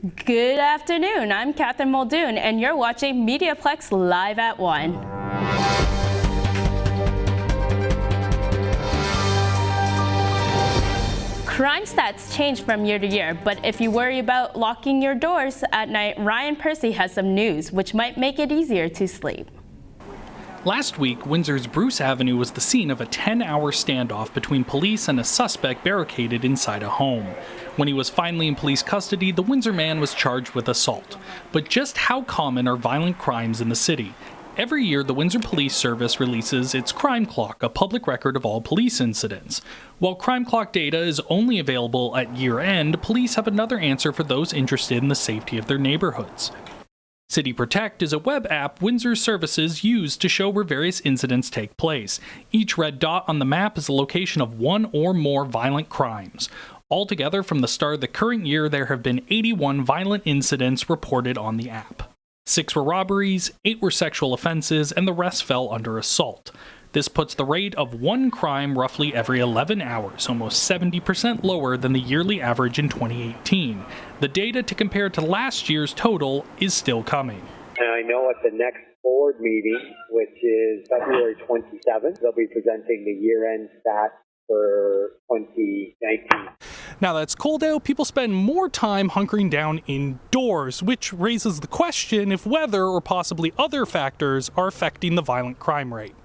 Good afternoon, I'm Catherine Muldoon, and you're watching MediaPlex Live at 1. Crime stats change from year to year, but if you worry about locking your doors at night, Ryan Percy has some news which might make it easier to sleep. Last week, Windsor's Bruce Avenue was the scene of a 10-hour standoff between police and a suspect barricaded inside a home. When he was finally in police custody, the Windsor man was charged with assault. But just how common are violent crimes in the city? Every year, the Windsor Police Service releases its Crime Clock, a public record of all police incidents. While Crime Clock data is only available at year-end, police have another answer for those interested in the safety of their neighborhoods. City Protect is a web app Windsor services use to show where various incidents take place. Each red dot on the map is a location of one or more violent crimes. Altogether, from the start of the current year, there have been 81 violent incidents reported on the app. 6 were robberies, 8 were sexual offenses, and the rest fell under assault. This puts the rate of one crime roughly every 11 hours, almost 70% lower than the yearly average in 2018. The data to compare to last year's total is still coming. And I know at the next board meeting, which is February 27th, they'll be presenting the year-end stats for 2019. Now that it's cold out, people spend more time hunkering down indoors, which raises the question if weather or possibly other factors are affecting the violent crime rate.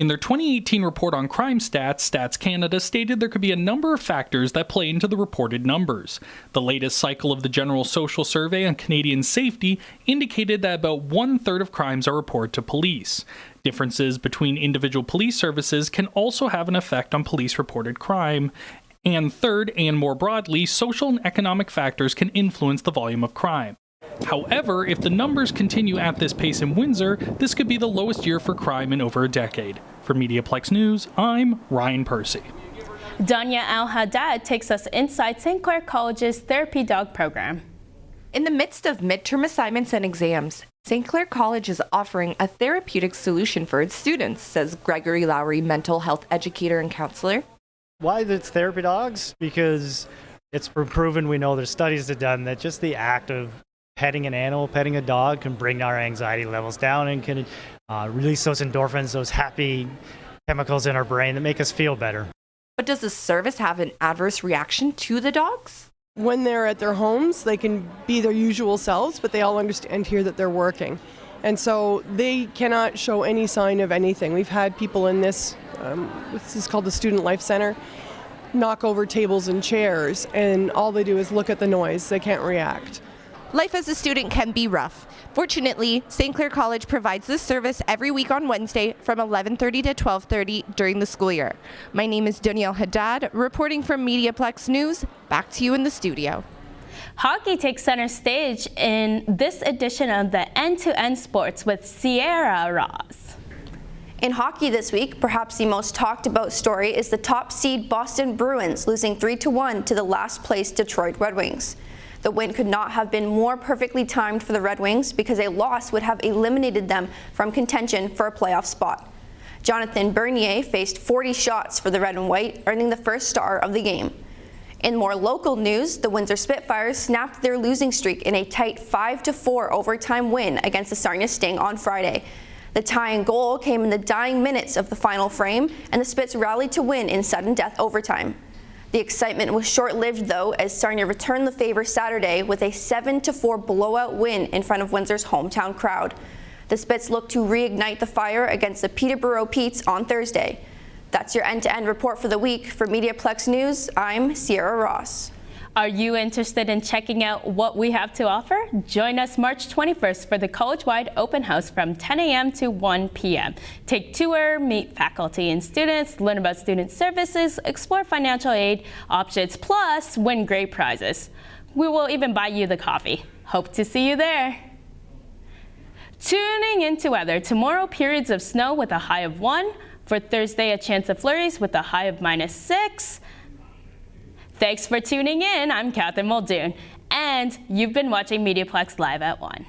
In their 2018 report on crime stats, Stats Canada stated there could be a number of factors that play into the reported numbers. The latest cycle of the General Social Survey on Canadian safety indicated that about 1/3 of crimes are reported to police. Differences between individual police services can also have an effect on police-reported crime. And third, and more broadly, social and economic factors can influence the volume of crime. However, if the numbers continue at this pace in Windsor, this could be the lowest year for crime in over a decade. For MediaPlex News, I'm Ryan Percy. Danya Al-Haddad takes us inside St. Clair College's Therapy Dog program. In the midst of midterm assignments and exams, St. Clair College is offering a therapeutic solution for its students, says Gregory Lowry, mental health educator and counselor. Why it's therapy dogs? Because it's been proven, we know there's studies that done that just the act of petting an animal, petting a dog can bring our anxiety levels down and can release those endorphins, those happy chemicals in our brain that make us feel better. But does the service have an adverse reaction to the dogs? When they're at their homes, they can be their usual selves, but they all understand here that they're working. And so they cannot show any sign of anything. We've had people in this is called the Student Life Center, knock over tables and chairs, and all they do is look at the noise. They can't react. Life as a student can be rough. Fortunately, St. Clair College provides this service every week on Wednesday from 11:30 to 12:30 during the school year. My name is Danielle Haddad, reporting from MediaPlex News. Back to you in the studio. Hockey takes center stage in this edition of the End-to-End Sports with Sierra Ross. In hockey this week, perhaps the most talked about story is the top seed Boston Bruins losing 3-1 to the last place Detroit Red Wings. The win could not have been more perfectly timed for the Red Wings because a loss would have eliminated them from contention for a playoff spot. Jonathan Bernier faced 40 shots for the Red and White, earning the first star of the game. In more local news, the Windsor Spitfires snapped their losing streak in a tight 5-4 overtime win against the Sarnia Sting on Friday. The tying goal came in the dying minutes of the final frame, and the Spits rallied to win in sudden death overtime. The excitement was short-lived, though, as Sarnia returned the favor Saturday with a 7-4 blowout win in front of Windsor's hometown crowd. The Spits look to reignite the fire against the Peterborough Petes on Thursday. That's your end-to-end report for the week. For MediaPlex News, I'm Sierra Ross. Are you interested in checking out what we have to offer? Join us March 21st for the college-wide open house from 10 a.m. to 1 p.m. Take tour, meet faculty and students, learn about student services, explore financial aid options, plus win great prizes. We will even buy you the coffee. Hope to see you there. Tuning into weather. Tomorrow, periods of snow with a high of 1. For Thursday, a chance of flurries with a high of -6. Thanks for tuning in. I'm Catherine Muldoon, and you've been watching MediaPlex Live at 1.